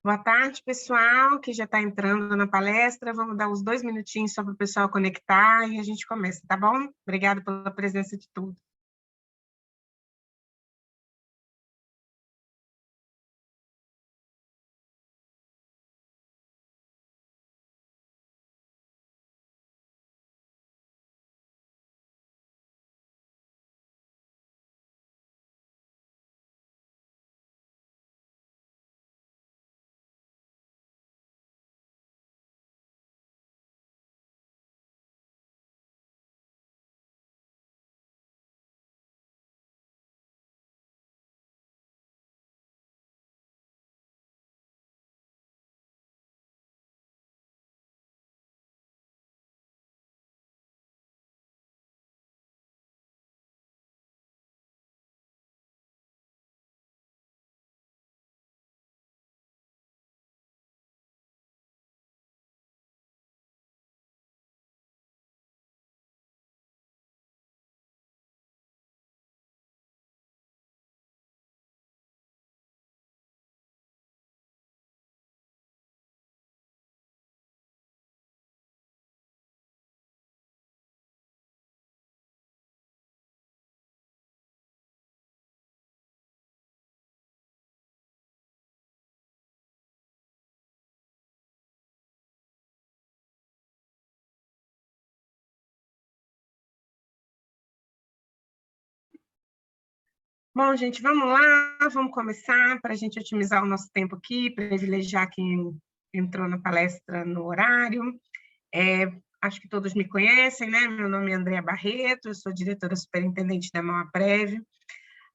Boa tarde, pessoal, que já está entrando na palestra. Vamos dar uns 2 minutinhos só para o pessoal conectar e a gente começa, tá bom? Obrigada pela presença de todos. Bom, gente, vamos lá, vamos começar para a gente otimizar o nosso tempo aqui, privilegiar quem entrou na palestra no horário. Acho que todos me conhecem, né? Meu nome é Andréa Barreto, eu sou diretora superintendente da Mauaprev.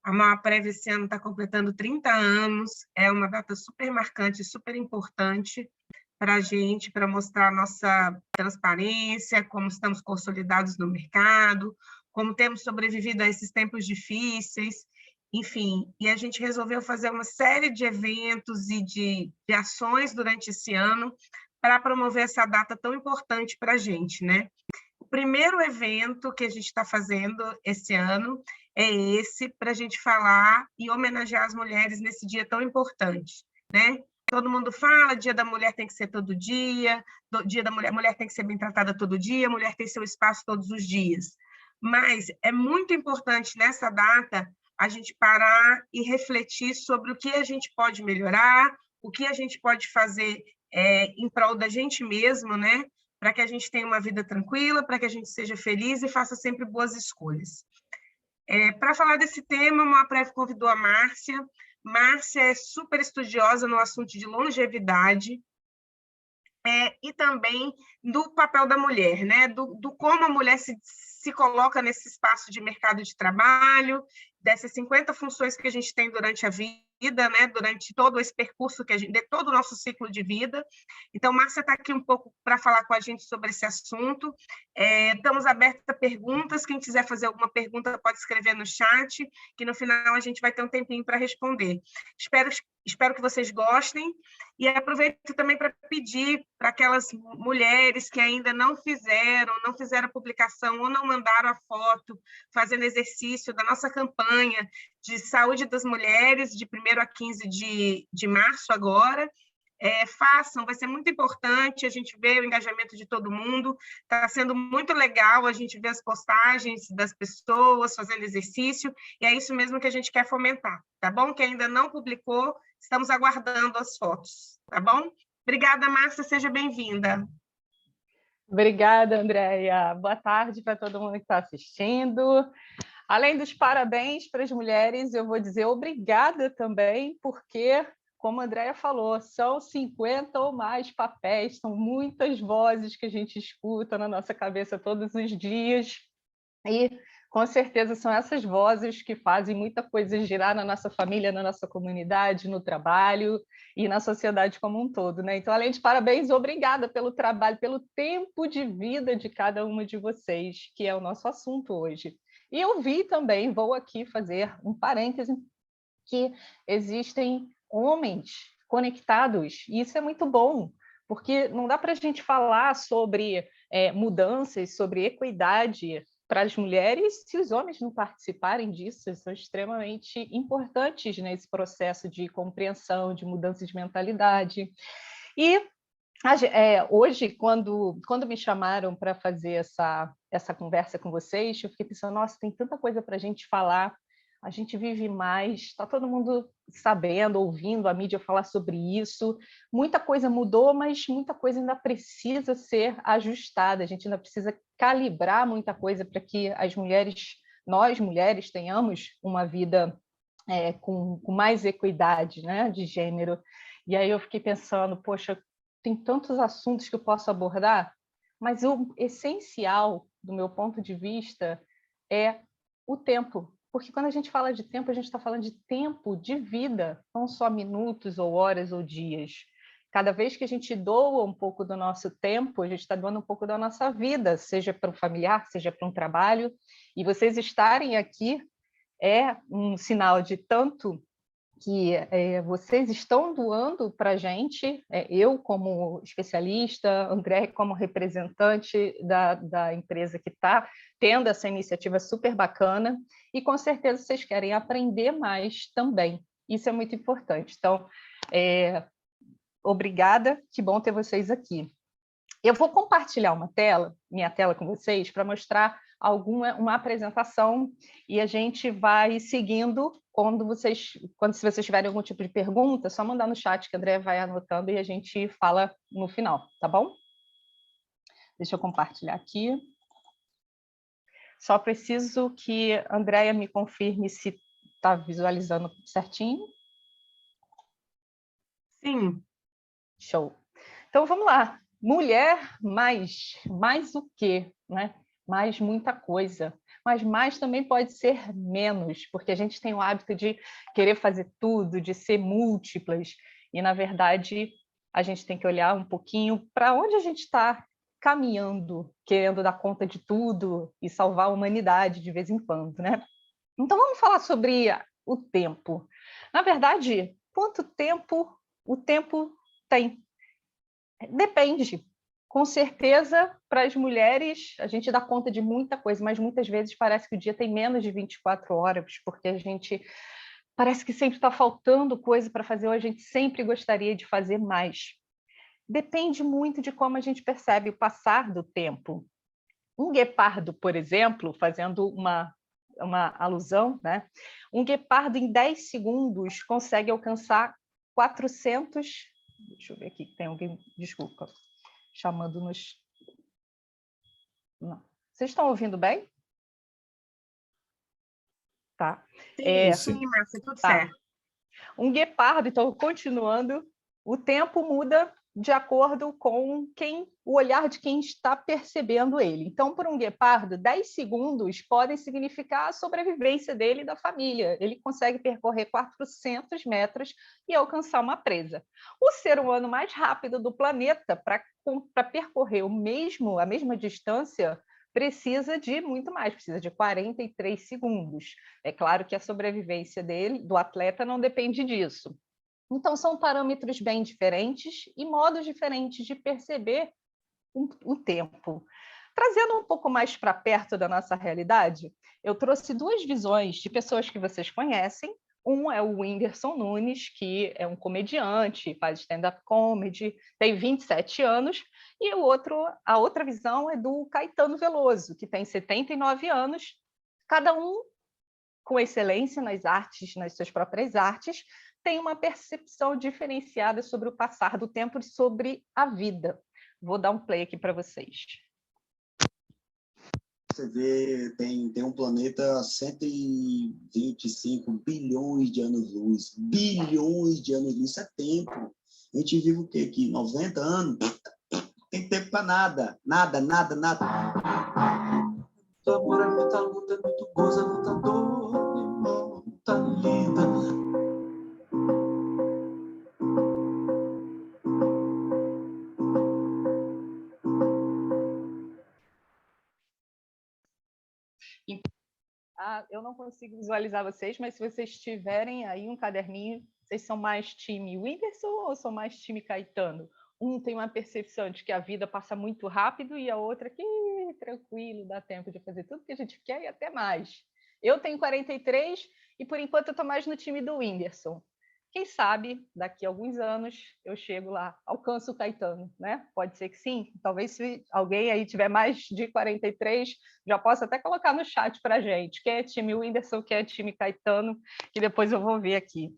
A Mauaprev esse ano está completando 30 anos, é uma data super marcante, super importante para a gente, para mostrar a nossa transparência, como estamos consolidados no mercado, como temos sobrevivido a esses tempos difíceis, enfim. E a gente resolveu fazer uma série de eventos e de ações durante esse ano para promover essa data tão importante para a gente, né? O primeiro evento que a gente está fazendo esse ano é esse, para a gente falar e homenagear as mulheres nesse dia tão importante, né? Todo mundo fala, dia da mulher tem que ser todo dia, dia da mulher, a mulher tem que ser bem tratada todo dia, a mulher tem seu espaço todos os dias. Mas é muito importante nessa data a gente parar e refletir sobre o que a gente pode melhorar, o que a gente pode fazer em prol da gente mesmo, né? Para que a gente tenha uma vida tranquila, para que a gente seja feliz e faça sempre boas escolhas. Para falar desse tema, uma prévia convidou a Márcia. Márcia é super estudiosa no assunto de longevidade, e também do papel da mulher, né? do como a mulher se coloca nesse espaço de mercado de trabalho, dessas 50 funções que a gente tem durante a vida, né? Durante todo esse percurso, de todo o nosso ciclo de vida. Então, Márcia está aqui um pouco para falar com a gente sobre esse assunto. Estamos abertos a perguntas, quem quiser fazer alguma pergunta pode escrever no chat, que no final a gente vai ter um tempinho para responder. Espero que vocês gostem, e aproveito também para pedir para aquelas mulheres que ainda não fizeram a publicação ou não mandaram a foto, fazendo exercício da nossa campanha de saúde das mulheres, de 1º a 15 de março agora. Façam, vai ser muito importante, a gente vê o engajamento de todo mundo, está sendo muito legal a gente ver as postagens das pessoas fazendo exercício, e é isso mesmo que a gente quer fomentar, tá bom? Quem ainda não publicou, estamos aguardando as fotos, tá bom? Obrigada, Márcia, seja bem-vinda. Obrigada, Andréia. Boa tarde para todo mundo que está assistindo. Além dos parabéns para as mulheres, eu vou dizer obrigada também, porque, como a Andréia falou, são 50 ou mais papéis, são muitas vozes que a gente escuta na nossa cabeça todos os dias, e com certeza são essas vozes que fazem muita coisa girar na nossa família, na nossa comunidade, no trabalho e na sociedade como um todo, né? Então, além de parabéns, obrigada pelo trabalho, pelo tempo de vida de cada uma de vocês, que é o nosso assunto hoje. E eu vi também, vou aqui fazer um parêntese, que existem homens conectados, e isso é muito bom, porque não dá para a gente falar sobre mudanças, sobre equidade, para as mulheres, se os homens não participarem disso, eles são extremamente importantes nesse processo de compreensão, de mudança de mentalidade. E hoje, quando me chamaram para fazer essa conversa com vocês, eu fiquei pensando, nossa, tem tanta coisa para a gente falar, a gente vive mais, está todo mundo sabendo, ouvindo a mídia falar sobre isso, muita coisa mudou, mas muita coisa ainda precisa ser ajustada, a gente ainda precisa calibrar muita coisa para que as mulheres, nós mulheres, tenhamos uma vida com mais equidade, né, de gênero. E aí eu fiquei pensando, poxa, tem tantos assuntos que eu posso abordar, mas o essencial, do meu ponto de vista, é o tempo. Porque quando a gente fala de tempo, a gente está falando de tempo de vida, não só minutos ou horas ou dias. Cada vez que a gente doa um pouco do nosso tempo, a gente está doando um pouco da nossa vida, seja para um familiar, seja para um trabalho. E vocês estarem aqui é um sinal de tanto que vocês estão doando para a gente, eu como especialista, André como representante da empresa que está tendo essa iniciativa super bacana, e com certeza vocês querem aprender mais também. Isso é muito importante. Então, obrigada, que bom ter vocês aqui. Eu vou compartilhar minha tela com vocês, para mostrar uma apresentação, e a gente vai seguindo se vocês tiverem algum tipo de pergunta, é só mandar no chat que a André vai anotando e a gente fala no final, tá bom? Deixa eu compartilhar aqui. Só preciso que a Andréia me confirme se está visualizando certinho. Sim. Show. Então, vamos lá. Mulher mais o quê, né? Mais muita coisa. Mas mais também pode ser menos, porque a gente tem o hábito de querer fazer tudo, de ser múltiplas, e, na verdade, a gente tem que olhar um pouquinho para onde a gente está caminhando, querendo dar conta de tudo e salvar a humanidade de vez em quando, né? Então, vamos falar sobre o tempo. Na verdade, quanto tempo o tempo tem? Depende. Com certeza, para as mulheres, a gente dá conta de muita coisa, mas muitas vezes parece que o dia tem menos de 24 horas, porque a gente parece que sempre está faltando coisa para fazer, ou a gente sempre gostaria de fazer mais. Depende muito de como a gente percebe o passar do tempo. Um guepardo, por exemplo, fazendo uma alusão, né? Um guepardo em 10 segundos consegue alcançar 400... Deixa eu ver aqui, tem alguém, desculpa, chamando-nos... Não. Vocês estão ouvindo bem? Tá. Sim, Márcia, tudo Tá. certo. Um guepardo, então, continuando, o tempo muda de acordo com o olhar de quem está percebendo ele. Então, para um guepardo, 10 segundos podem significar a sobrevivência dele e da família. Ele consegue percorrer 400 metros e alcançar uma presa. O ser humano mais rápido do planeta, para percorrer a mesma distância, precisa de muito mais, precisa de 43 segundos. É claro que a sobrevivência do atleta, não depende disso. Então, são parâmetros bem diferentes e modos diferentes de perceber o tempo. Trazendo um pouco mais para perto da nossa realidade, eu trouxe duas visões de pessoas que vocês conhecem. Um é o Whindersson Nunes, que é um comediante, faz stand-up comedy, tem 27 anos, e a outra visão é do Caetano Veloso, que tem 79 anos, cada um com excelência nas artes, nas suas próprias artes, tem uma percepção diferenciada sobre o passar do tempo e sobre a vida. Vou dar um play aqui para vocês. Você vê, tem um planeta a 125 bilhões de anos-luz. Bilhões de anos-luz, isso é tempo. A gente vive o quê aqui? 90 anos? Tem tempo para nada. Nada, nada, nada. Muito amor, é muita luta, muito gozo, é muita dor, irmão, muita lida. Eu não consigo visualizar vocês, mas se vocês tiverem aí um caderninho, vocês são mais time Whindersson ou são mais time Caetano? um tem uma percepção de que a vida passa muito rápido e a outra que tranquilo, dá tempo de fazer tudo que a gente quer e até mais. Eu tenho 43 e, por enquanto, eu estou mais no time do Whindersson. Quem sabe, daqui a alguns anos, eu chego lá, alcanço o Caetano, né? Pode ser que sim. Talvez se alguém aí tiver mais de 43, já possa até colocar no chat para a gente. Quem é time Whindersson, quem é time Caetano, que depois eu vou ver aqui.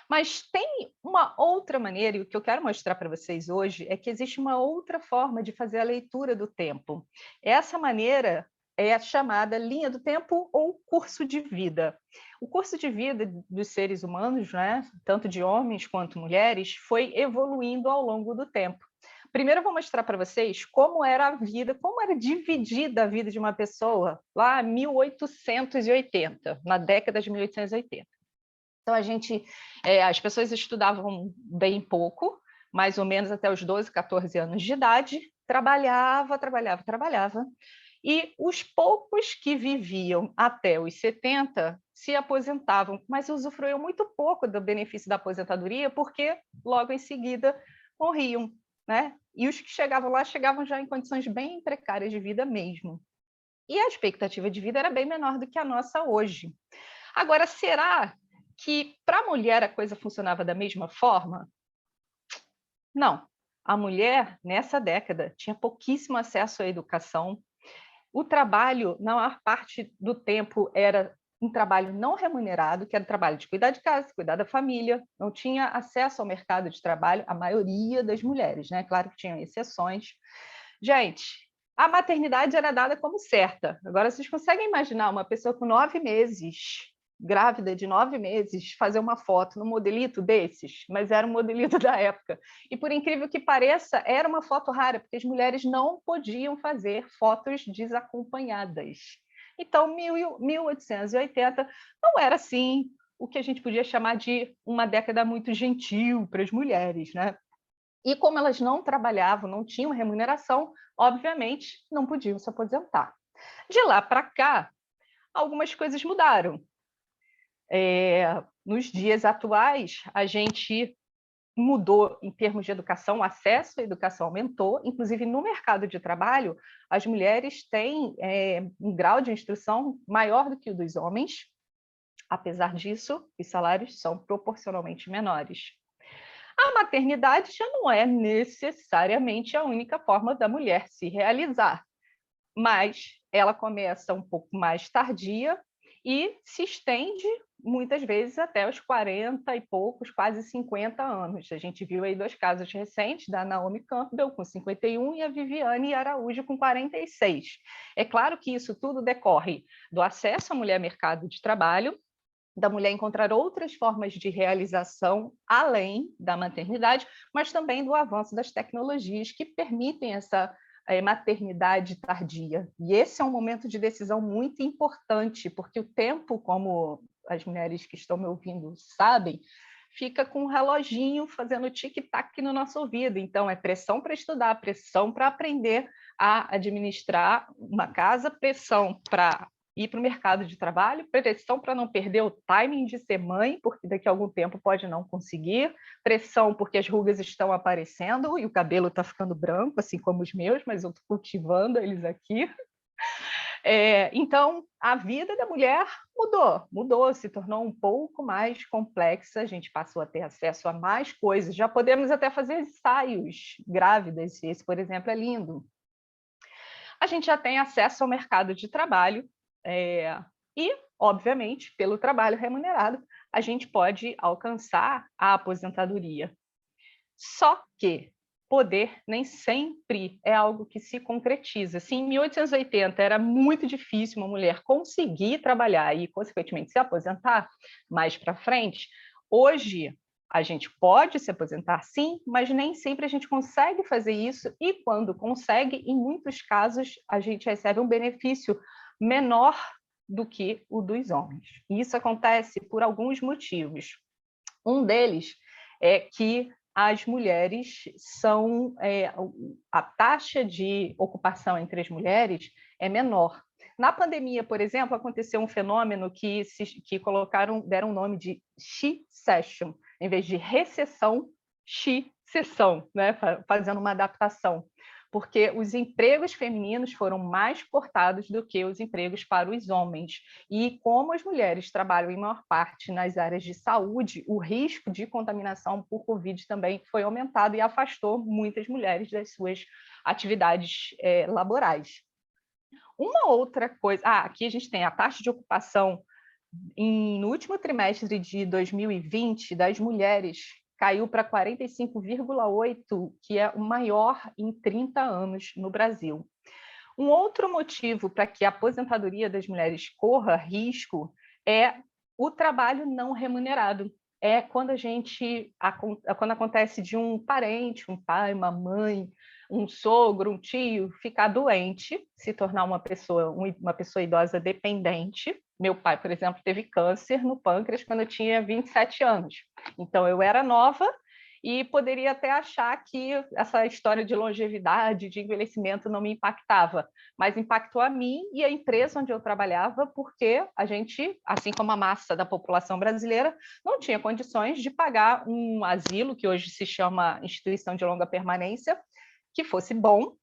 Mas tem uma outra maneira, e o que eu quero mostrar para vocês hoje é que existe uma outra forma de fazer a leitura do tempo. Essa maneira é a chamada linha do tempo ou curso de vida. O curso de vida dos seres humanos, né, tanto de homens quanto mulheres, foi evoluindo ao longo do tempo. Primeiro eu vou mostrar para vocês como era a vida, como era dividida a vida de uma pessoa lá em 1880, na década de 1880. Então, as pessoas estudavam bem pouco, mais ou menos até os 12, 14 anos de idade, trabalhava, e os poucos que viviam até os 70 se aposentavam, mas usufruíam muito pouco do benefício da aposentadoria, porque logo em seguida morriam, né? E os que chegavam lá chegavam já em condições bem precárias de vida mesmo. E a expectativa de vida era bem menor do que a nossa hoje. Agora, será que para a mulher a coisa funcionava da mesma forma? Não. A mulher, nessa década, tinha pouquíssimo acesso à educação. O trabalho, na maior parte do tempo, era um trabalho não remunerado, que era o trabalho de cuidar de casa, cuidar da família. Não tinha acesso ao mercado de trabalho, a maioria das mulheres, né? Claro que tinham exceções. Gente, a maternidade era dada como certa. Agora, vocês conseguem imaginar uma pessoa com 9 meses, grávida de 9 meses, fazer uma foto num modelito desses? Mas era um modelito da época. E, por incrível que pareça, era uma foto rara, porque as mulheres não podiam fazer fotos desacompanhadas. Então, 1880 não era, assim, o que a gente podia chamar de uma década muito gentil para as mulheres, né? E como elas não trabalhavam, não tinham remuneração, obviamente não podiam se aposentar. De lá para cá, algumas coisas mudaram. Nos dias atuais, a gente mudou em termos de educação, o acesso à educação aumentou, inclusive no mercado de trabalho, as mulheres têm um grau de instrução maior do que o dos homens. Apesar disso, os salários são proporcionalmente menores. A maternidade já não é necessariamente a única forma da mulher se realizar, mas ela começa um pouco mais tardia e se estende muitas vezes até os 40 e poucos, quase 50 anos. A gente viu aí 2 casos recentes, da Naomi Campbell, com 51, e a Viviane Araújo, com 46. É claro que isso tudo decorre do acesso à mulher ao mercado de trabalho, da mulher encontrar outras formas de realização além da maternidade, mas também do avanço das tecnologias que permitem essa maternidade tardia. E esse é um momento de decisão muito importante, porque o tempo, como as mulheres que estão me ouvindo sabem, fica com um reloginho fazendo tic-tac no nosso ouvido. Então, é pressão para estudar, pressão para aprender a administrar uma casa, pressão para ir para o mercado de trabalho, pressão para não perder o timing de ser mãe, porque daqui a algum tempo pode não conseguir, pressão porque as rugas estão aparecendo e o cabelo está ficando branco, assim como os meus, mas eu estou cultivando eles aqui. Então, a vida da mulher mudou, se tornou um pouco mais complexa, a gente passou a ter acesso a mais coisas, já podemos até fazer ensaios grávidas, esse, por exemplo, é lindo. A gente já tem acesso ao mercado de trabalho, e, obviamente, pelo trabalho remunerado, a gente pode alcançar a aposentadoria. Só que poder nem sempre é algo que se concretiza. Se em 1880 era muito difícil uma mulher conseguir trabalhar e, consequentemente, se aposentar mais para frente, hoje a gente pode se aposentar, sim, mas nem sempre a gente consegue fazer isso, e quando consegue, em muitos casos, a gente recebe um benefício menor do que o dos homens. E isso acontece por alguns motivos. Um deles é que as mulheres são... a taxa de ocupação entre as mulheres é menor. Na pandemia, por exemplo, aconteceu um fenômeno que deram o nome de she-session. Em vez de recessão, sessão, né? Fazendo uma adaptação, porque os empregos femininos foram mais cortados do que os empregos para os homens. E como as mulheres trabalham em maior parte nas áreas de saúde, o risco de contaminação por Covid também foi aumentado e afastou muitas mulheres das suas atividades laborais. Uma outra coisa... aqui a gente tem a taxa de ocupação no último trimestre de 2020 das mulheres caiu para 45,8%, que é o maior em 30 anos no Brasil. Um outro motivo para que a aposentadoria das mulheres corra risco é o trabalho não remunerado. É quando quando acontece de um parente, um pai, uma mãe, um sogro, um tio, ficar doente, se tornar uma pessoa idosa dependente. Meu pai, por exemplo, teve câncer no pâncreas quando eu tinha 27 anos. Então, eu era nova e poderia até achar que essa história de longevidade, de envelhecimento não me impactava, mas impactou a mim e a empresa onde eu trabalhava, porque a gente, assim como a massa da população brasileira, não tinha condições de pagar um asilo, que hoje se chama Instituição de Longa Permanência, que fosse bom,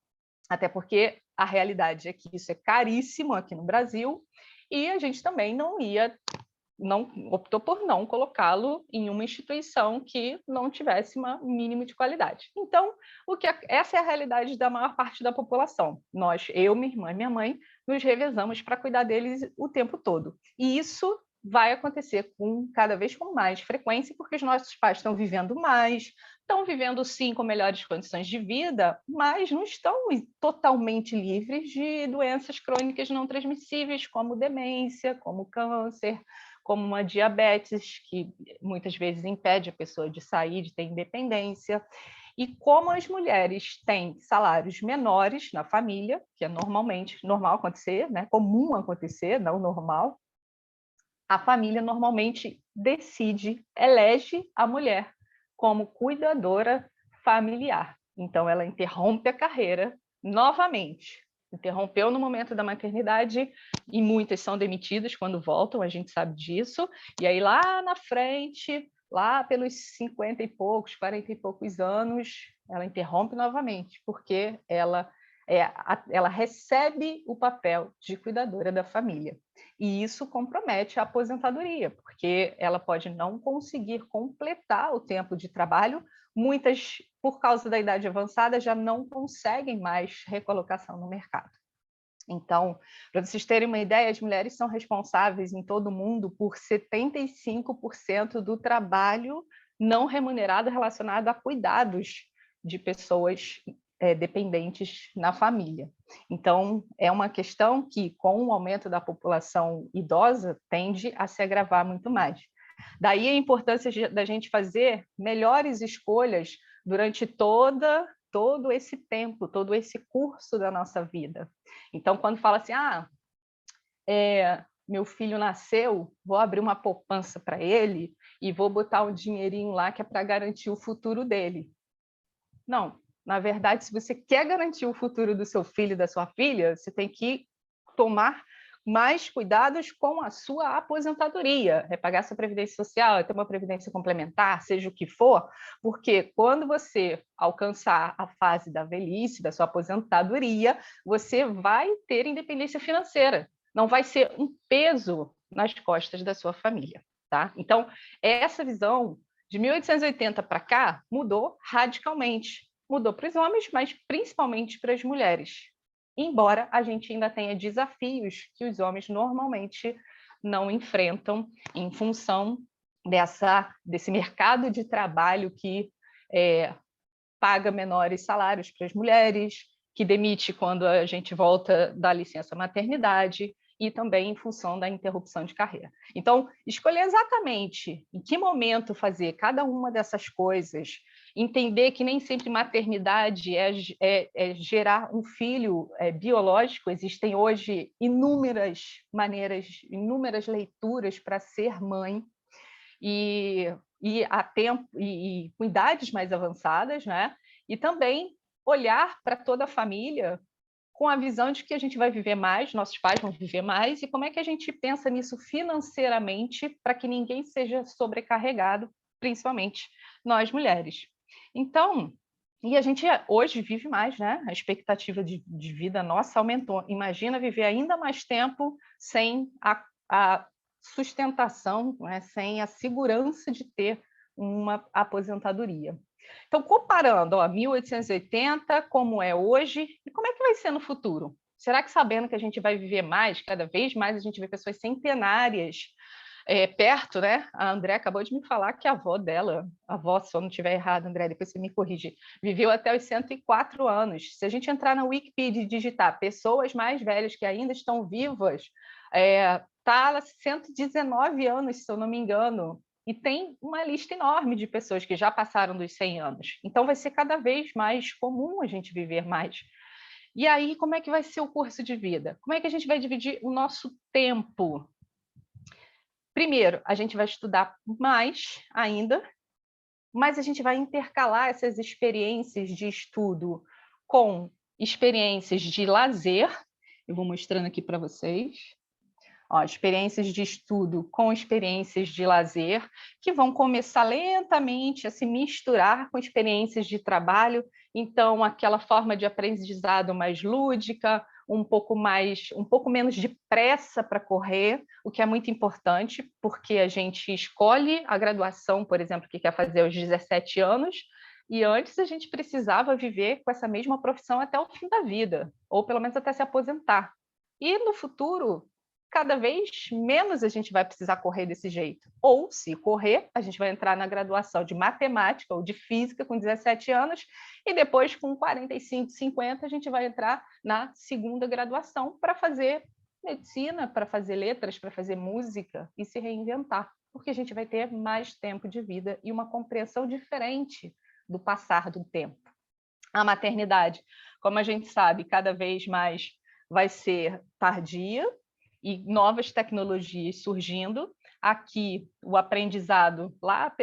até porque a realidade é que isso é caríssimo aqui no Brasil, e a gente também optou por não colocá-lo em uma instituição que não tivesse um mínimo de qualidade. Então, essa é a realidade da maior parte da população. Eu, minha irmã e minha mãe, nos revezamos para cuidar deles o tempo todo. E isso vai acontecer cada vez com mais frequência, porque os nossos pais estão vivendo mais, estão vivendo, sim, com melhores condições de vida, mas não estão totalmente livres de doenças crônicas não transmissíveis, como demência, como câncer, como uma diabetes, que muitas vezes impede a pessoa de sair, de ter independência. E como as mulheres têm salários menores na família, que é normal acontecer, né? Comum acontecer, não normal, a família normalmente elege a mulher como cuidadora familiar. Então, ela interrompe a carreira novamente. Interrompeu no momento da maternidade e muitas são demitidas quando voltam, a gente sabe disso. E aí, lá na frente, lá pelos 50 e poucos, 40 e poucos anos, ela interrompe novamente, porque ela recebe o papel de cuidadora da família. E isso compromete a aposentadoria, porque ela pode não conseguir completar o tempo de trabalho. Muitas, por causa da idade avançada, já não conseguem mais recolocação no mercado. Então, para vocês terem uma ideia, as mulheres são responsáveis em todo o mundo por 75% do trabalho não remunerado relacionado a cuidados de pessoas dependentes na família. Então, é uma questão que, com o aumento da população idosa, tende a se agravar muito mais. Daí a importância da gente fazer melhores escolhas durante todo esse tempo, todo esse curso da nossa vida. Então, quando fala assim, meu filho nasceu, vou abrir uma poupança para ele e vou botar um dinheirinho lá que é para garantir o futuro dele. Não, na verdade, se você quer garantir o futuro do seu filho e da sua filha, você tem que tomar mais cuidados com a sua aposentadoria, é pagar sua previdência social, é ter uma previdência complementar, seja o que for, porque quando você alcançar a fase da velhice, da sua aposentadoria, você vai ter independência financeira, não vai ser um peso nas costas da sua família, tá? Então, essa visão de 1880 para cá mudou radicalmente. Mudou para os homens, mas principalmente para as mulheres. Embora a gente ainda tenha desafios que os homens normalmente não enfrentam em função desse mercado de trabalho que paga menores salários para as mulheres, que demite quando a gente volta da licença maternidade, e também em função da interrupção de carreira. Então, escolher exatamente em que momento fazer cada uma dessas coisas, entender que nem sempre maternidade é gerar um filho biológico, existem hoje inúmeras maneiras, inúmeras leituras para ser mãe, e com idades mais avançadas, né? E também olhar para toda a família com a visão de que a gente vai viver mais, nossos pais vão viver mais, e como é que a gente pensa nisso financeiramente para que ninguém seja sobrecarregado, principalmente nós mulheres. Então, e a gente hoje vive mais, né? A expectativa de vida nossa aumentou. Imagina viver ainda mais tempo sem a sustentação, né? Sem a segurança de ter uma aposentadoria. Então, comparando, 1880, como é hoje, e como é que vai ser no futuro? Será que sabendo que a gente vai viver mais, cada vez mais a gente vê pessoas centenárias perto, né? A André acabou de me falar que a avó dela, a avó, se eu não estiver errado, André, depois você me corrige, viveu até os 104 anos. Se a gente entrar na Wikipedia e digitar pessoas mais velhas que ainda estão vivas, está 119 anos, se eu não me engano, e tem uma lista enorme de pessoas que já passaram dos 100 anos. Então, vai ser cada vez mais comum a gente viver mais. E aí, como é que vai ser o curso de vida? Como é que a gente vai dividir o nosso tempo? Primeiro, a gente vai estudar mais ainda, mas a gente vai intercalar essas experiências de estudo com experiências de lazer. Eu vou mostrando aqui para vocês. Experiências de estudo com experiências de lazer, que vão começar lentamente a se misturar com experiências de trabalho. Então, aquela forma de aprendizado mais lúdica, um pouco menos de pressa para correr, o que é muito importante, porque a gente escolhe a graduação, por exemplo, que quer fazer aos 17 anos, e antes a gente precisava viver com essa mesma profissão até o fim da vida, ou pelo menos até se aposentar. E no futuro, cada vez menos a gente vai precisar correr desse jeito. Ou, se correr, a gente vai entrar na graduação de matemática ou de física com 17 anos, e depois, com 45, 50, a gente vai entrar na segunda graduação para fazer medicina, para fazer letras, para fazer música e se reinventar, porque a gente vai ter mais tempo de vida e uma compreensão diferente do passar do tempo. A maternidade, como a gente sabe, cada vez mais vai ser tardia, e novas tecnologias surgindo. Aqui, o aprendizado, lá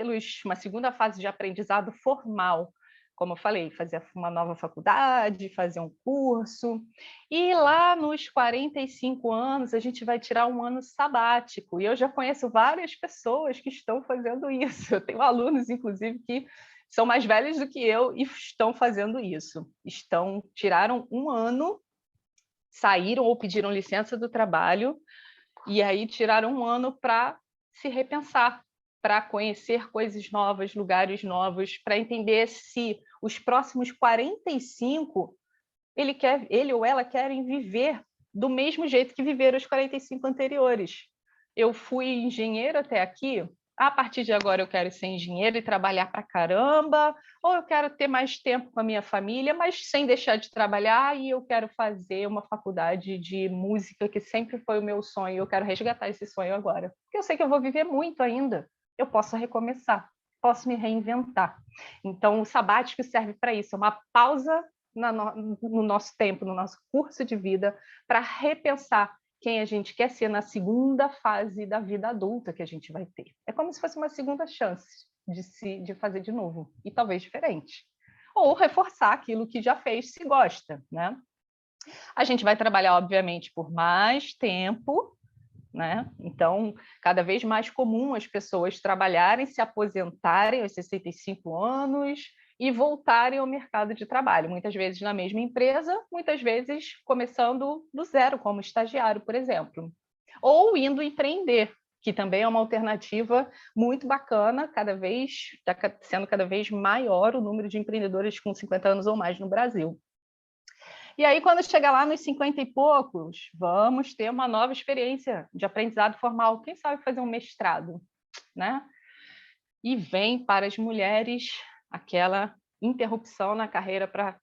uma segunda fase de aprendizado formal, como eu falei, fazer uma nova faculdade, fazer um curso. E lá nos 45 anos, a gente vai tirar um ano sabático. E eu já conheço várias pessoas que estão fazendo isso. Eu tenho alunos, inclusive, que são mais velhos do que eu e estão fazendo isso. Tiraram um ano, saíram ou pediram licença do trabalho e aí tiraram um ano para se repensar, para conhecer coisas novas, lugares novos, para entender se os próximos 45 ele ou ela querem viver do mesmo jeito que viveram os 45 anteriores. Eu fui engenheiro até aqui, a partir de agora eu quero ser engenheiro e trabalhar para caramba, ou eu quero ter mais tempo com a minha família, mas sem deixar de trabalhar, e eu quero fazer uma faculdade de música, que sempre foi o meu sonho, eu quero resgatar esse sonho agora. Porque eu sei que eu vou viver muito ainda, eu posso recomeçar, posso me reinventar. Então, o sabático serve para isso, é uma pausa no nosso tempo, no nosso curso de vida, para repensar quem a gente quer ser na segunda fase da vida adulta que a gente vai ter. É como se fosse uma segunda chance de fazer de novo, e talvez diferente. Ou reforçar aquilo que já fez, se gosta, né? A gente vai trabalhar, obviamente, por mais tempo, né? Então, cada vez mais comum as pessoas trabalharem, se aposentarem aos 65 anos e voltarem ao mercado de trabalho, muitas vezes na mesma empresa, muitas vezes começando do zero, como estagiário, por exemplo. Ou indo empreender, que também é uma alternativa muito bacana, está sendo cada vez maior o número de empreendedores com 50 anos ou mais no Brasil. E aí, quando chegar lá nos 50 e poucos, vamos ter uma nova experiência de aprendizado formal. Quem sabe fazer um mestrado, né? E vem para as mulheres aquela interrupção na carreira para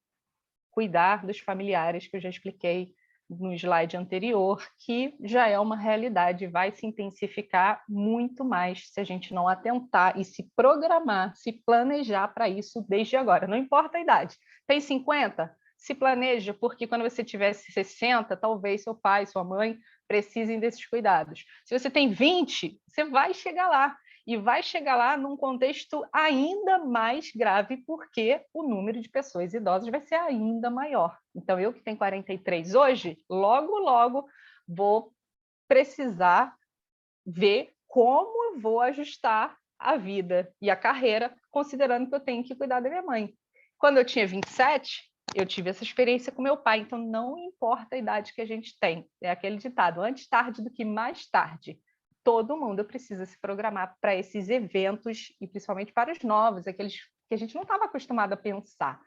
cuidar dos familiares, que eu já expliquei no slide anterior, que já é uma realidade, vai se intensificar muito mais se a gente não atentar e se programar, se planejar para isso desde agora. Não importa a idade. Tem 50? Se planeja, porque quando você tiver 60, talvez seu pai, sua mãe precisem desses cuidados. Se você tem 20, você vai chegar lá. E vai chegar lá num contexto ainda mais grave, porque o número de pessoas idosas vai ser ainda maior. Então, eu que tenho 43 hoje, logo, logo vou precisar ver como eu vou ajustar a vida e a carreira, considerando que eu tenho que cuidar da minha mãe. Quando eu tinha 27, eu tive essa experiência com meu pai, então não importa a idade que a gente tem. É aquele ditado, antes tarde do que mais tarde. Todo mundo precisa se programar para esses eventos, e principalmente para os novos, aqueles que a gente não estava acostumado a pensar,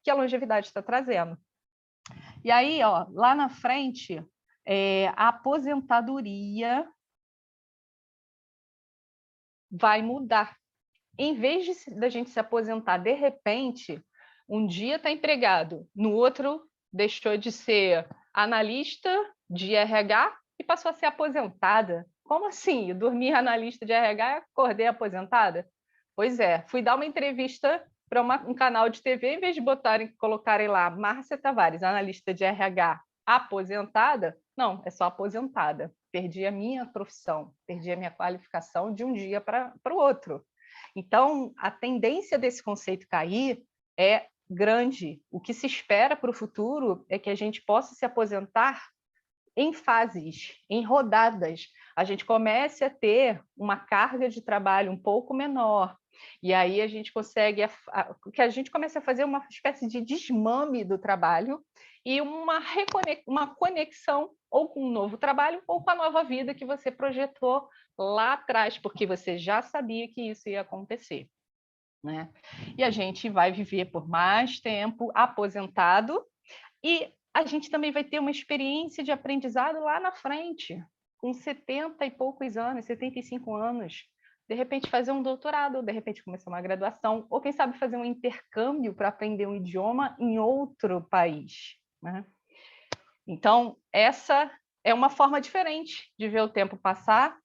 que a longevidade está trazendo. E aí, ó, lá na frente, a aposentadoria vai mudar. Em vez da gente se aposentar de repente, um dia está empregado, no outro deixou de ser analista de RH e passou a ser aposentada. Como assim? Eu dormi analista de RH e acordei aposentada? Pois é, fui dar uma entrevista para um canal de TV, em vez de colocarem lá Márcia Tavares, analista de RH aposentada, não, é só aposentada. Perdi a minha profissão, perdi a minha qualificação de um dia para o outro. Então, a tendência desse conceito cair é grande. O que se espera para o futuro é que a gente possa se aposentar em fases, em rodadas. A gente comece a ter uma carga de trabalho um pouco menor, e aí a gente consegue que a gente comece a fazer uma espécie de desmame do trabalho e uma conexão ou com um novo trabalho ou com a nova vida que você projetou lá atrás, porque você já sabia que isso ia acontecer, né? E a gente vai viver por mais tempo aposentado e a gente também vai ter uma experiência de aprendizado lá na frente, com 70 e poucos anos, 75 anos, de repente fazer um doutorado, de repente começar uma graduação, ou quem sabe fazer um intercâmbio para aprender um idioma em outro país, né? Então, essa é uma forma diferente de ver o tempo passar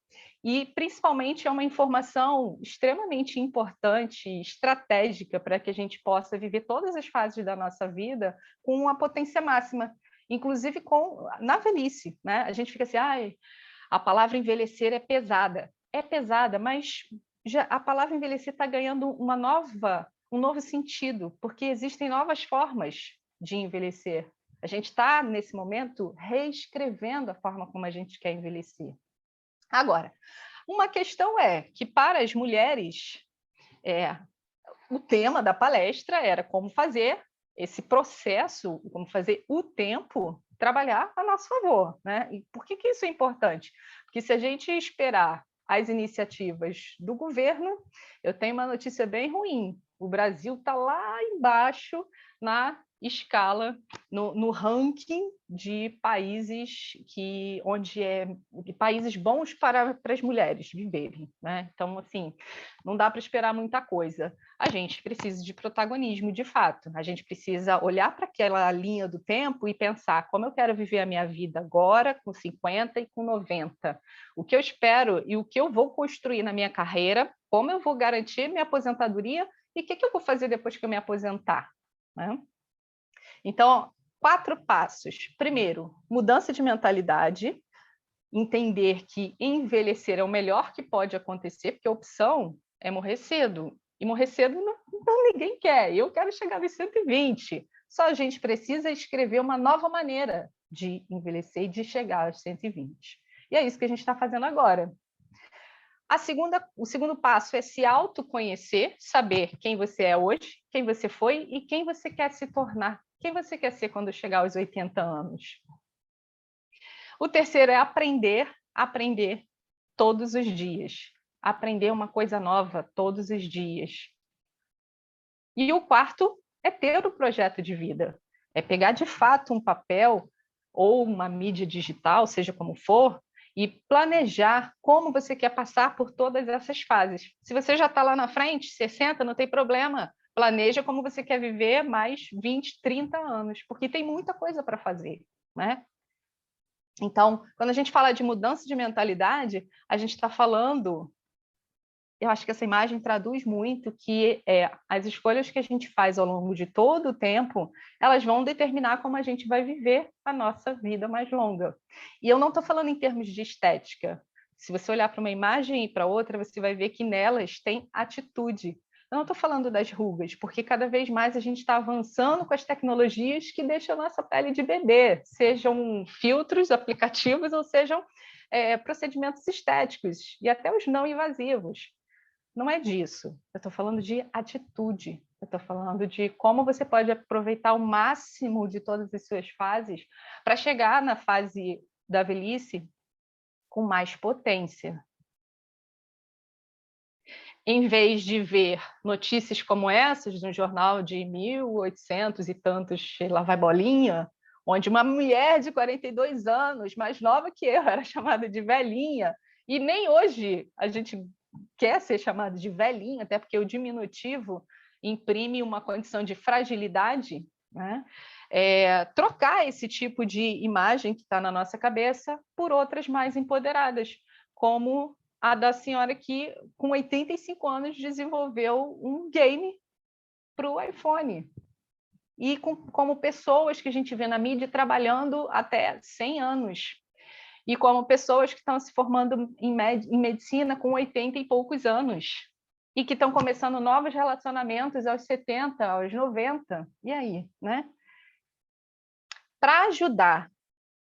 e, principalmente, é uma informação extremamente importante, estratégica, para que a gente possa viver todas as fases da nossa vida com uma potência máxima, inclusive na velhice, né? A gente fica assim, a palavra envelhecer é pesada, mas a palavra envelhecer está ganhando um novo sentido, porque existem novas formas de envelhecer. A gente está, nesse momento, reescrevendo a forma como a gente quer envelhecer. Agora, uma questão é que, para as mulheres, o tema da palestra era como fazer esse processo, como fazer o tempo trabalhar a nosso favor, né? E por que isso é importante? Porque se a gente esperar as iniciativas do governo, eu tenho uma notícia bem ruim. O Brasil está lá embaixo na escala, no ranking de países países bons para as mulheres viverem, né? Então, assim, não dá para esperar muita coisa. A gente precisa de protagonismo, de fato. A gente precisa olhar para aquela linha do tempo e pensar como eu quero viver a minha vida agora, com 50 e com 90. O que eu espero e o que eu vou construir na minha carreira, como eu vou garantir minha aposentadoria e o que eu vou fazer depois que eu me aposentar, né? Então, 4 passos. Primeiro, mudança de mentalidade, entender que envelhecer é o melhor que pode acontecer, porque a opção é morrer cedo. E morrer cedo ninguém quer. Eu quero chegar nos 120. Só a gente precisa escrever uma nova maneira de envelhecer e de chegar aos 120. E é isso que a gente está fazendo agora. O segundo passo é se autoconhecer, saber quem você é hoje, quem você foi e quem você quer se tornar. Quem você quer ser quando chegar aos 80 anos? O terceiro é aprender todos os dias. Aprender uma coisa nova todos os dias. E o quarto é ter o projeto de vida. É pegar de fato um papel ou uma mídia digital, seja como for, e planejar como você quer passar por todas essas fases. Se você já está lá na frente, 60, não tem problema. Planeja como você quer viver mais 20, 30 anos, porque tem muita coisa para fazer, né? Então, quando a gente fala de mudança de mentalidade, a gente está falando, eu acho que essa imagem traduz muito que as escolhas que a gente faz ao longo de todo o tempo, elas vão determinar como a gente vai viver a nossa vida mais longa. E eu não estou falando em termos de estética. Se você olhar para uma imagem e para outra, você vai ver que nelas tem atitude. Eu não estou falando das rugas, porque cada vez mais a gente está avançando com as tecnologias que deixam a nossa pele de bebê, sejam filtros, aplicativos ou sejam procedimentos estéticos e até os não invasivos. não é disso. Eu estou falando de atitude. Eu estou falando de como você pode aproveitar o máximo de todas as suas fases para chegar na fase da velhice com mais potência. Em vez de ver notícias como essas no jornal de 1800 e tantos, lá vai bolinha, onde uma mulher de 42 anos, mais nova que eu, era chamada de velhinha, e nem hoje a gente quer ser chamada de velhinha, até porque o diminutivo imprime uma condição de fragilidade, né? Trocar esse tipo de imagem que está na nossa cabeça por outras mais empoderadas, como a da senhora que, com 85 anos, desenvolveu um game para o iPhone. E como pessoas que a gente vê na mídia trabalhando até 100 anos. E como pessoas que estão se formando em medicina com 80 e poucos anos. E que estão começando novos relacionamentos aos 70, aos 90. E aí, né? Para ajudar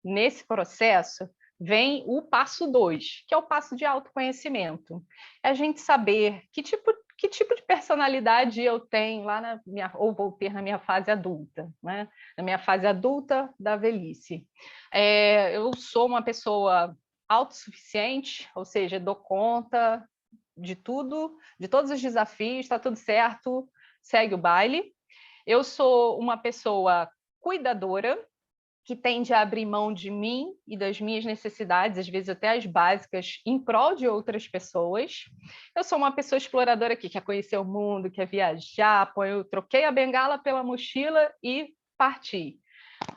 nesse processo, vem o passo 2, que é o passo de autoconhecimento. É a gente saber que tipo de personalidade eu tenho lá ou vou ter na minha fase adulta, né? Na minha fase adulta da velhice. Eu sou uma pessoa autossuficiente, ou seja, dou conta de tudo, de todos os desafios, está tudo certo, segue o baile. Eu sou uma pessoa cuidadora, que tende a abrir mão de mim e das minhas necessidades, às vezes até as básicas, em prol de outras pessoas. Eu sou uma pessoa exploradora que quer conhecer o mundo, quer viajar, eu troquei a bengala pela mochila e parti.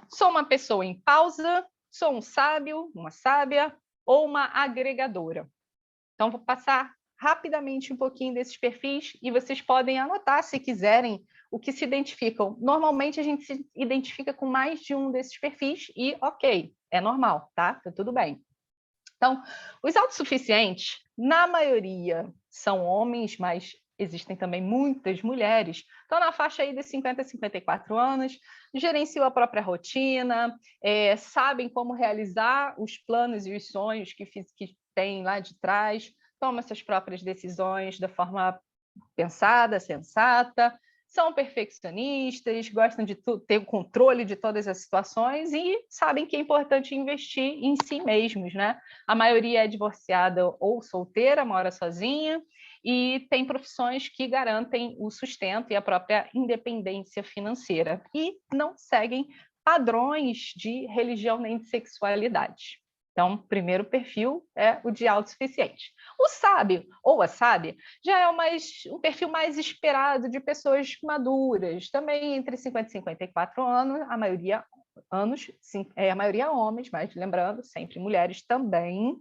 Sou uma pessoa em pausa, sou um sábio, uma sábia ou uma agregadora. Então, vou passar rapidamente um pouquinho desses perfis e vocês podem anotar, se quiserem, o que se identificam. Normalmente, a gente se identifica com mais de um desses perfis e, ok, é normal, tá? Tá tudo bem. Então, os autossuficientes, na maioria, são homens, mas existem também muitas mulheres. Estão na faixa aí de 50 a 54 anos, gerenciam a própria rotina, sabem como realizar os planos e os sonhos que têm lá de trás, tomam suas próprias decisões da forma pensada, sensata, são perfeccionistas, gostam de ter o controle de todas as situações e sabem que é importante investir em si mesmos, né? A maioria é divorciada ou solteira, mora sozinha e tem profissões que garantem o sustento e a própria independência financeira e não seguem padrões de religião nem de sexualidade. Então, o primeiro perfil é o de autossuficiente. O sábio ou a sábia já é um perfil mais esperado de pessoas maduras, também entre 50 e 54 anos, a maioria homens, mas lembrando, sempre mulheres também.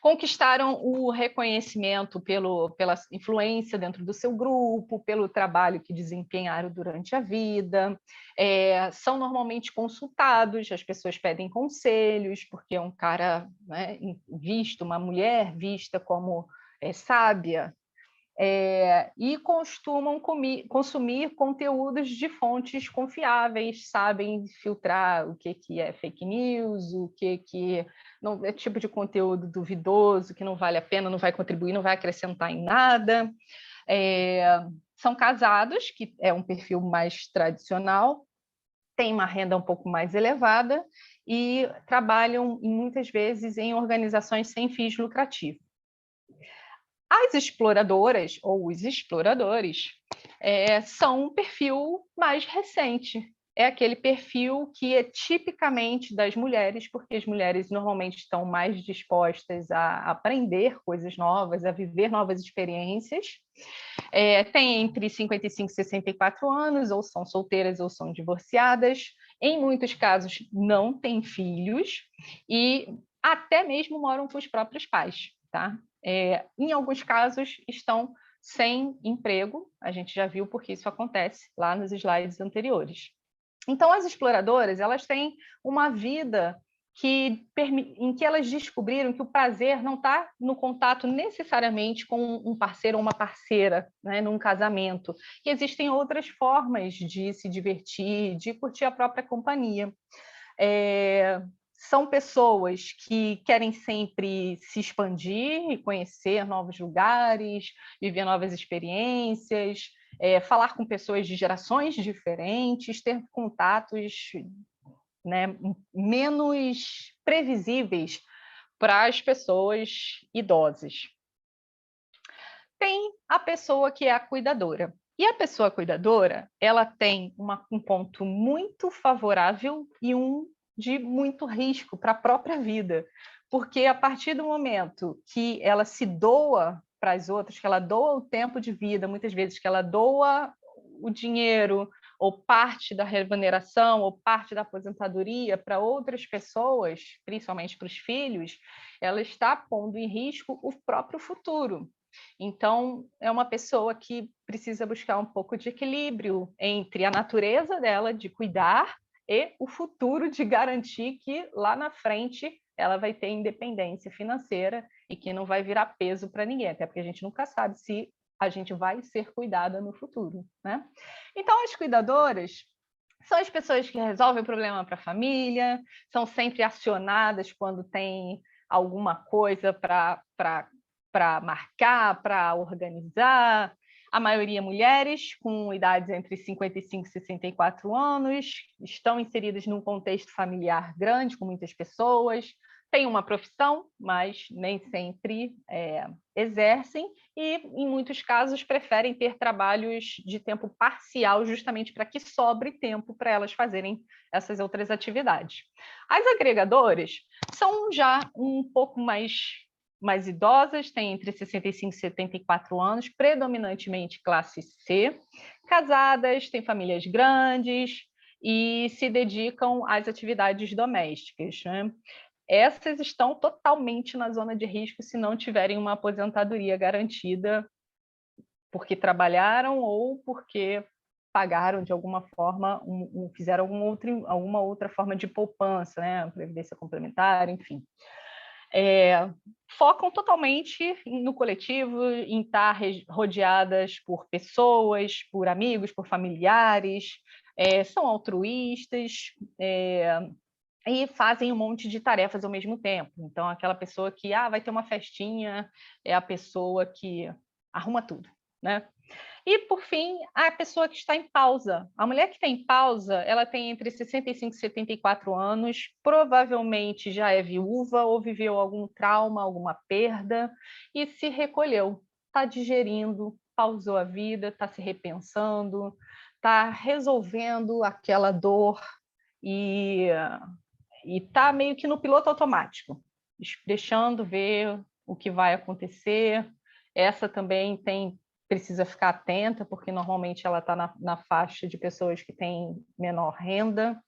Conquistaram o reconhecimento pela influência dentro do seu grupo, pelo trabalho que desempenharam durante a vida, são normalmente consultados, as pessoas pedem conselhos, porque é um cara, né, uma mulher vista como sábia, e costumam consumir conteúdos de fontes confiáveis, sabem filtrar o que é fake news, o que não é tipo de conteúdo duvidoso, que não vale a pena, não vai contribuir, não vai acrescentar em nada. São casados, que é um perfil mais tradicional, têm uma renda um pouco mais elevada e trabalham muitas vezes em organizações sem fins lucrativos. As exploradoras ou os exploradores são um perfil mais recente. É aquele perfil que é tipicamente das mulheres, porque as mulheres normalmente estão mais dispostas a aprender coisas novas, a viver novas experiências. Têm entre 55 e 64 anos, ou são solteiras ou são divorciadas. Em muitos casos, não têm filhos e até mesmo moram com os próprios pais, tá? Em alguns casos, estão sem emprego, a gente já viu porque isso acontece lá nos slides anteriores. Então, as exploradoras, elas têm uma vida em que elas descobriram que o prazer não está no contato necessariamente com um parceiro ou uma parceira, né, num casamento, que existem outras formas de se divertir, de curtir a própria companhia. são pessoas que querem sempre se expandir e conhecer novos lugares, viver novas experiências, falar com pessoas de gerações diferentes, ter contatos, né, menos previsíveis para as pessoas idosas. Tem a pessoa que é a cuidadora. E a pessoa cuidadora, ela tem um ponto muito favorável e um de muito risco para a própria vida. Porque a partir do momento que ela se doa para as outras, que ela doa o tempo de vida, muitas vezes que ela doa o dinheiro, ou parte da remuneração, ou parte da aposentadoria para outras pessoas, principalmente para os filhos, ela está pondo em risco o próprio futuro. Então, é uma pessoa que precisa buscar um pouco de equilíbrio entre a natureza dela de cuidar e o futuro de garantir que lá na frente ela vai ter independência financeira e que não vai virar peso para ninguém, até porque a gente nunca sabe se a gente vai ser cuidada no futuro, né? Então, as cuidadoras são as pessoas que resolvem o problema para a família, são sempre acionadas quando tem alguma coisa para marcar, para organizar. A maioria mulheres, com idades entre 55 e 64 anos, estão inseridas num contexto familiar grande, com muitas pessoas, têm uma profissão, mas nem sempre exercem, e, em muitos casos, preferem ter trabalhos de tempo parcial, justamente para que sobre tempo para elas fazerem essas outras atividades. As agregadoras são já um pouco mais idosas, têm entre 65 e 74 anos, predominantemente classe C, casadas, têm famílias grandes e se dedicam às atividades domésticas, né? Essas estão totalmente na zona de risco se não tiverem uma aposentadoria garantida porque trabalharam ou porque pagaram de alguma forma, fizeram alguma outra forma de poupança, né? Previdência complementar, enfim. Focam totalmente no coletivo, em estar rodeadas por pessoas, por amigos, por familiares, são altruístas, e fazem um monte de tarefas ao mesmo tempo. Então, aquela pessoa que vai ter uma festinha é a pessoa que arruma tudo, né? E, por fim, a pessoa que está em pausa. A mulher que está em pausa, ela tem entre 65 e 74 anos, provavelmente já é viúva ou viveu algum trauma, alguma perda, e se recolheu. Está digerindo, pausou a vida, está se repensando, está resolvendo aquela dor e está meio que no piloto automático, deixando ver o que vai acontecer. Essa também precisa ficar atenta, porque normalmente ela está na faixa de pessoas que têm menor renda,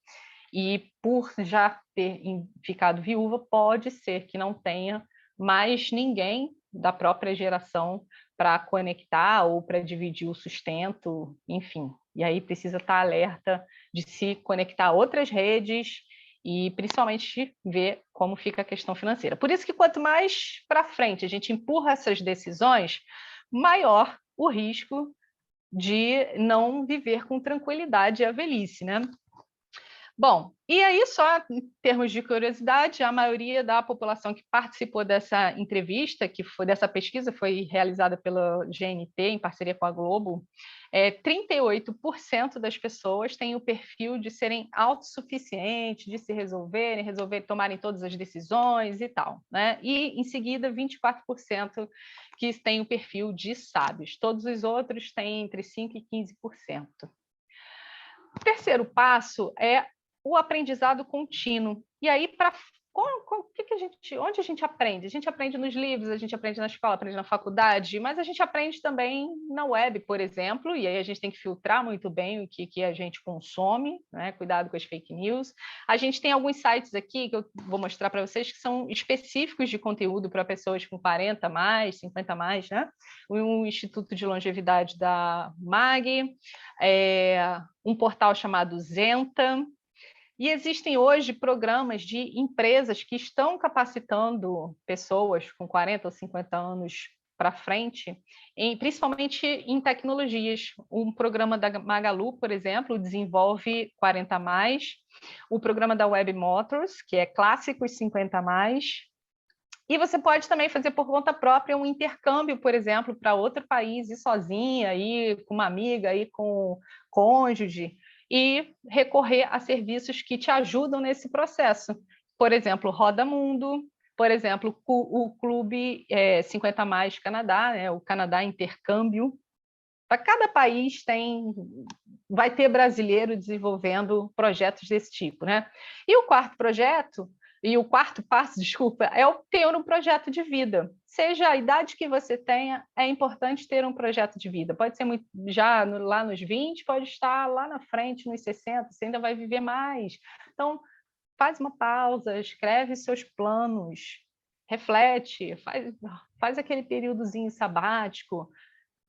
e por já ter ficado viúva, pode ser que não tenha mais ninguém da própria geração para conectar ou para dividir o sustento, enfim. E aí precisa estar alerta de se conectar a outras redes e principalmente ver como fica a questão financeira. Por isso que quanto mais para frente a gente empurra essas decisões, maior o risco de não viver com tranquilidade a velhice, né? Bom, e aí só em termos de curiosidade, a maioria da população que participou dessa entrevista, dessa pesquisa, foi realizada pela GNT em parceria com a Globo, 38% das pessoas têm o perfil de serem autossuficientes, de se resolverem, tomarem todas as decisões e tal, né? E, em seguida, 24% que têm o perfil de sábios. Todos os outros têm entre 5% e 15%. O terceiro passo é o aprendizado contínuo. E aí, onde a gente aprende? A gente aprende nos livros, a gente aprende na escola, aprende na faculdade, mas a gente aprende também na web, por exemplo, e aí a gente tem que filtrar muito bem o que a gente consome, né? Cuidado com as fake news. A gente tem alguns sites aqui que eu vou mostrar para vocês que são específicos de conteúdo para pessoas com 40 mais, 50 mais, né? O Instituto de Longevidade da MAG, um portal chamado Zenta. E existem hoje programas de empresas que estão capacitando pessoas com 40 ou 50 anos para frente, principalmente em tecnologias. Um programa da Magalu, por exemplo, desenvolve 40+, o programa da Web Motors, que é Clássicos 50+, e você pode também fazer por conta própria um intercâmbio, por exemplo, para outro país, ir sozinha, ir com uma amiga, ir com cônjuge, e recorrer a serviços que te ajudam nesse processo. Por exemplo, Roda Mundo, por exemplo, o Clube 50+ Canadá, né, o Canadá Intercâmbio. Para cada país vai ter brasileiro desenvolvendo projetos desse tipo, né? E o quarto passo, desculpa, é ter um projeto de vida. Seja a idade que você tenha, é importante ter um projeto de vida. Pode ser lá nos 20, pode estar lá na frente, nos 60, você ainda vai viver mais. Então, faz uma pausa, escreve seus planos, reflete, faz aquele períodozinho sabático.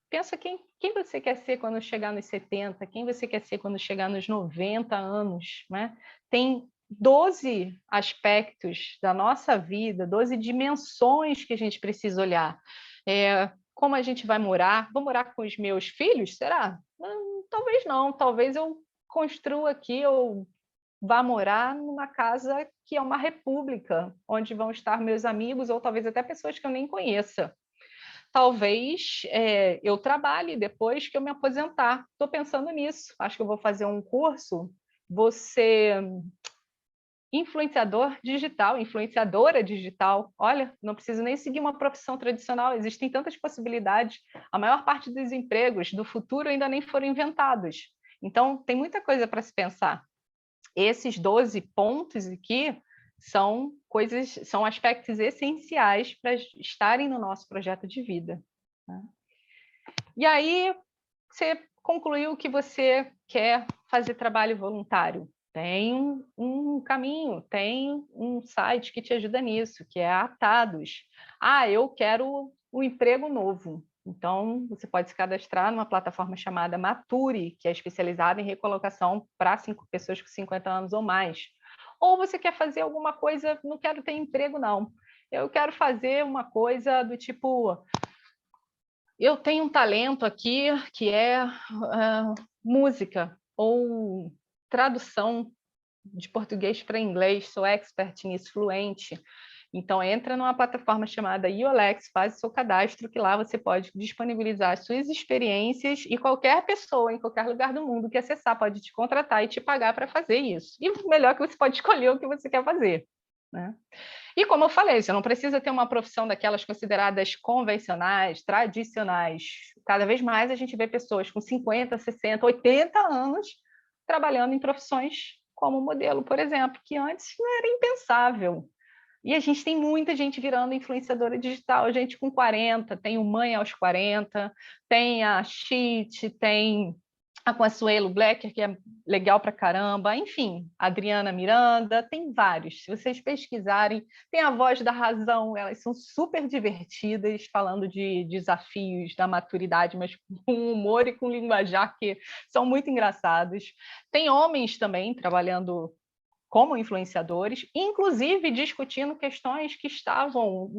Pensa quem você quer ser quando chegar nos 70, quem você quer ser quando chegar nos 90 anos, né? Tem 12 aspectos da nossa vida, 12 dimensões que a gente precisa olhar. Como a gente vai morar? Vou morar com os meus filhos? Será? Talvez não. Talvez eu construa aqui, eu vá morar numa casa que é uma república, onde vão estar meus amigos ou talvez até pessoas que eu nem conheça. Talvez eu trabalhe depois que eu me aposentar. Estou pensando nisso. Acho que eu vou fazer um curso, vou ser influenciador digital, influenciadora digital. Olha, não preciso nem seguir uma profissão tradicional, existem tantas possibilidades. A maior parte dos empregos do futuro ainda nem foram inventados. Então, tem muita coisa para se pensar. Esses 12 pontos aqui são aspectos essenciais para estarem no nosso projeto de vida. Né? E aí, você concluiu que você quer fazer trabalho voluntário. Tem um caminho, tem um site que te ajuda nisso, que é a Atados. Eu quero um emprego novo. Então, você pode se cadastrar numa plataforma chamada Mature, que é especializada em recolocação para pessoas com 50 anos ou mais. Ou você quer fazer alguma coisa, não quero ter emprego, não. Eu quero fazer uma coisa do tipo, eu tenho um talento aqui que é música ou tradução de português para inglês, sou expert nisso, fluente. Então, entra numa plataforma chamada IOLEX, faz o seu cadastro, que lá você pode disponibilizar as suas experiências e qualquer pessoa, em qualquer lugar do mundo que acessar, pode te contratar e te pagar para fazer isso. E o melhor que você pode escolher o que você quer fazer. Né? E como eu falei, você não precisa ter uma profissão daquelas consideradas convencionais, tradicionais. Cada vez mais a gente vê pessoas com 50, 60, 80 anos trabalhando em profissões como modelo, por exemplo, que antes não era impensável. E a gente tem muita gente virando influenciadora digital, gente com 40, tem o Mãe aos 40, tem a Cheat, tem a Consuelo Blacker, que é legal pra caramba, enfim, a Adriana Miranda, tem vários. Se vocês pesquisarem, tem a Voz da Razão, elas são super divertidas, falando de desafios da maturidade, mas com humor e com linguajar que são muito engraçados. Tem homens também trabalhando como influenciadores, inclusive discutindo questões que estavam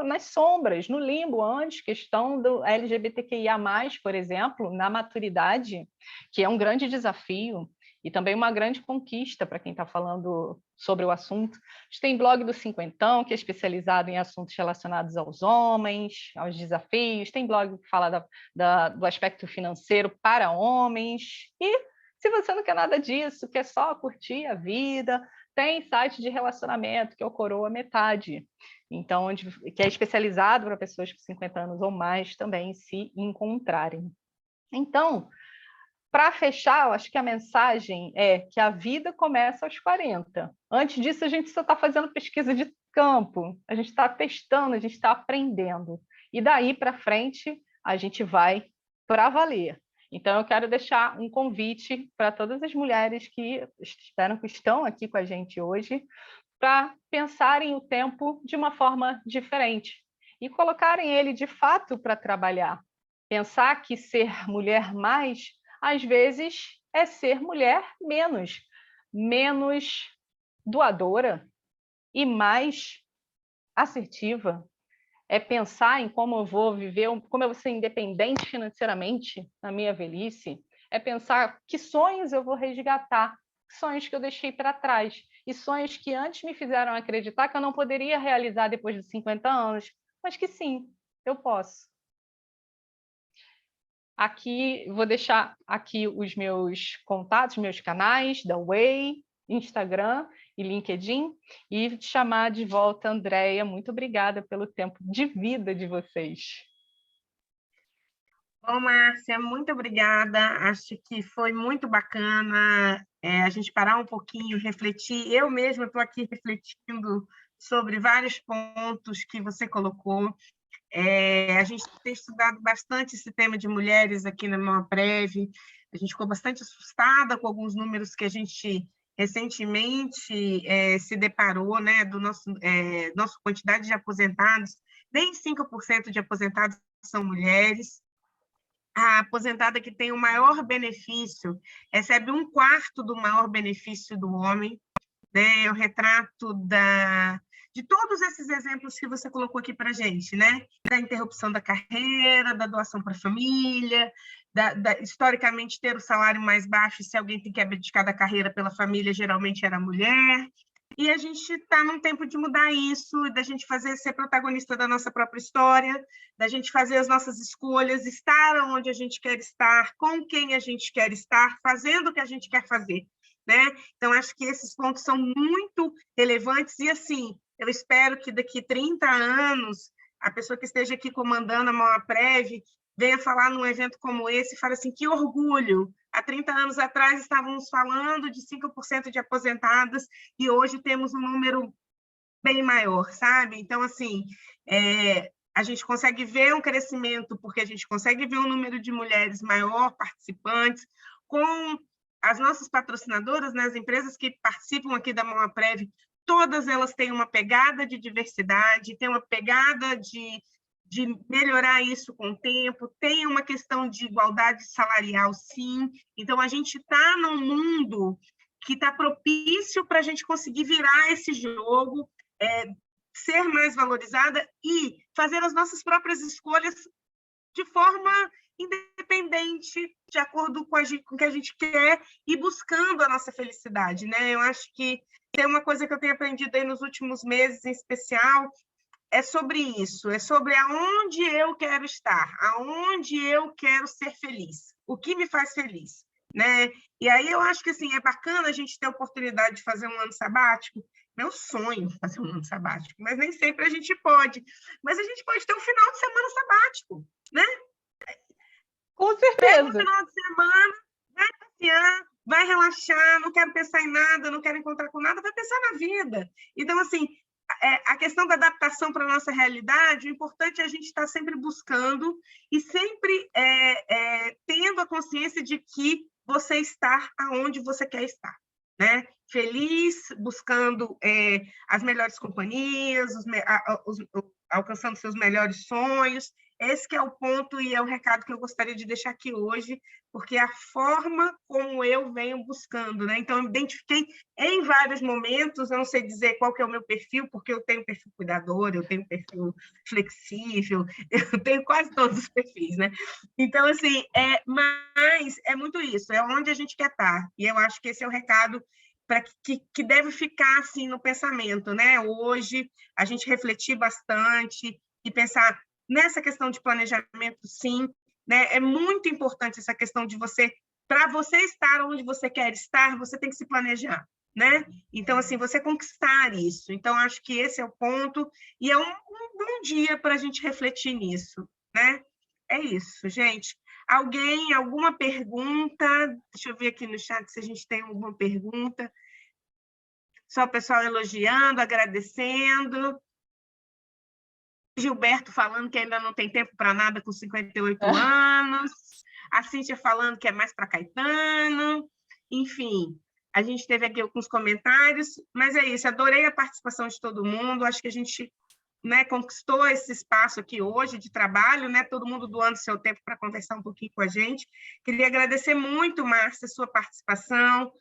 nas sombras, no limbo antes, questão do LGBTQIA+, por exemplo, na maturidade, que é um grande desafio e também uma grande conquista para quem está falando sobre o assunto. A gente tem blog do Cinquentão, que é especializado em assuntos relacionados aos homens, aos desafios, tem blog que fala do aspecto financeiro para homens, e se você não quer nada disso, quer só curtir a vida, tem site de relacionamento, que é o Coroa Metade, então, que é especializado para pessoas com 50 anos ou mais também se encontrarem. Então, para fechar, eu acho que a mensagem é que a vida começa aos 40. Antes disso, a gente só está fazendo pesquisa de campo, a gente está testando, a gente está aprendendo. E daí para frente, a gente vai para valer. Então, eu quero deixar um convite para todas as mulheres que estão aqui com a gente hoje, para pensarem o tempo de uma forma diferente e colocarem ele, de fato, para trabalhar. Pensar que ser mulher mais, às vezes, é ser mulher menos doadora e mais assertiva, é pensar em como eu vou viver, como eu vou ser independente financeiramente na minha velhice, é pensar que sonhos eu vou resgatar, sonhos que eu deixei para trás, e sonhos que antes me fizeram acreditar que eu não poderia realizar depois de 50 anos, mas que sim, eu posso. Aqui, vou deixar aqui os meus contatos, meus canais da Way, Instagram e LinkedIn, e chamar de volta a Andréia. Muito obrigada pelo tempo de vida de vocês. Bom, Márcia, muito obrigada. Acho que foi muito bacana a gente parar um pouquinho, refletir. Eu mesma estou aqui refletindo sobre vários pontos que você colocou. A gente tem estudado bastante esse tema de mulheres aqui na Moaprev. A gente ficou bastante assustada com alguns números que a gente recentemente se deparou, né, do nossa quantidade de aposentados. Nem 5% de aposentados são mulheres. A aposentada que tem o maior benefício recebe 1/4 do maior benefício do homem, né? É o retrato de todos esses exemplos que você colocou aqui para a gente, né? Da interrupção da carreira, da doação para a família, historicamente ter o salário mais baixo, e se alguém tem que abdicar da carreira pela família, geralmente era a mulher. E a gente está num tempo de mudar isso, da gente ser protagonista da nossa própria história, da gente fazer as nossas escolhas, estar onde a gente quer estar, com quem a gente quer estar, fazendo o que a gente quer fazer, né? Então, acho que esses pontos são muito relevantes e, assim, eu espero que daqui 30 anos a pessoa que esteja aqui comandando a Moaprev venha falar num evento como esse e fale assim, que orgulho! Há 30 anos atrás estávamos falando de 5% de aposentadas e hoje temos um número bem maior, sabe? Então, assim, a gente consegue ver um crescimento porque a gente consegue ver um número de mulheres maior, participantes, com as nossas patrocinadoras, né, as empresas que participam aqui da Moaprev, todas elas têm uma pegada de diversidade, têm uma pegada de melhorar isso com o tempo, tem uma questão de igualdade salarial, sim. Então, a gente está num mundo que está propício para a gente conseguir virar esse jogo, ser mais valorizada e fazer as nossas próprias escolhas de forma independente, de acordo com o que a gente quer e buscando a nossa felicidade, né? Eu acho que tem uma coisa que eu tenho aprendido aí nos últimos meses, em especial, é sobre isso, é sobre aonde eu quero estar, aonde eu quero ser feliz, o que me faz feliz, né? E aí eu acho que assim, é bacana a gente ter a oportunidade de fazer um ano sabático, meu sonho fazer um ano sabático, mas nem sempre a gente pode, mas a gente pode ter um final de semana sabático, né? Com certeza. No final de semana, vai passear, vai relaxar, não quero pensar em nada, não quero encontrar com nada, vai pensar na vida. Então, assim, a questão da adaptação para a nossa realidade, o importante é a gente estar sempre buscando e sempre tendo a consciência de que você está aonde você quer estar, né? Feliz, buscando as melhores companhias, alcançando seus melhores sonhos. Esse que é o ponto e é o recado que eu gostaria de deixar aqui hoje, porque é a forma como eu venho buscando, né? Então, eu me identifiquei em vários momentos, eu não sei dizer qual que é o meu perfil, porque eu tenho perfil cuidador, eu tenho perfil flexível, eu tenho quase todos os perfis, né? Então, assim, mas é muito isso, é onde a gente quer estar. E eu acho que esse é o recado que deve ficar assim no pensamento, né? Hoje, a gente refletir bastante e pensar nessa questão de planejamento, sim, né? É muito importante essa questão de para você estar onde você quer estar, você tem que se planejar, né? Então, assim, você conquistar isso. Então, acho que esse é o ponto, e é um bom dia para a gente refletir nisso, né? É isso, gente. Alguma pergunta? Deixa eu ver aqui no chat se a gente tem alguma pergunta. Só o pessoal elogiando, agradecendo. Gilberto falando que ainda não tem tempo para nada com 58 anos. A Cíntia falando que é mais para Caetano. Enfim, a gente teve aqui alguns comentários, mas é isso, adorei a participação de todo mundo, acho que a gente, né, conquistou esse espaço aqui hoje de trabalho, né, todo mundo doando seu tempo para conversar um pouquinho com a gente. Queria agradecer muito, Márcia, a sua participação,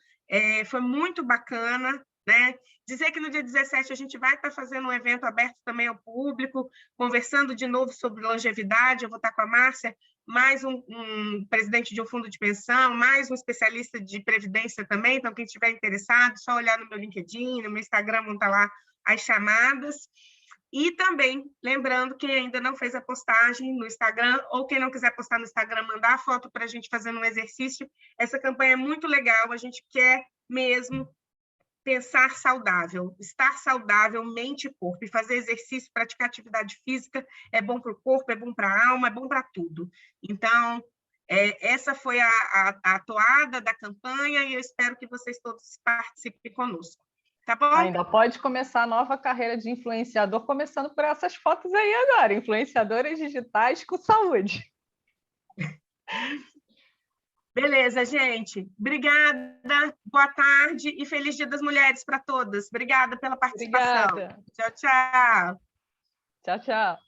foi muito bacana, né? Dizer que no dia 17 a gente vai estar fazendo um evento aberto também ao público, conversando de novo sobre longevidade. Eu vou estar com a Márcia, mais um presidente de um fundo de pensão, mais um especialista de previdência também. Então, quem estiver interessado, só olhar no meu LinkedIn, no meu Instagram, vão estar lá as chamadas. E também, lembrando, quem ainda não fez a postagem no Instagram, ou quem não quiser postar no Instagram, mandar a foto para a gente fazendo um exercício. Essa campanha é muito legal, a gente quer mesmo pensar saudável, estar saudável, mente e corpo, e fazer exercício, praticar atividade física, é bom para o corpo, é bom para a alma, é bom para tudo. Então, essa foi a toada da campanha, e eu espero que vocês todos participem conosco. Tá bom? Ainda pode começar a nova carreira de influenciador, começando por essas fotos aí agora, influenciadoras digitais com saúde. Beleza, gente. Obrigada, boa tarde e feliz Dia das Mulheres para todas. Obrigada pela participação. Obrigada. Tchau, tchau. Tchau, tchau.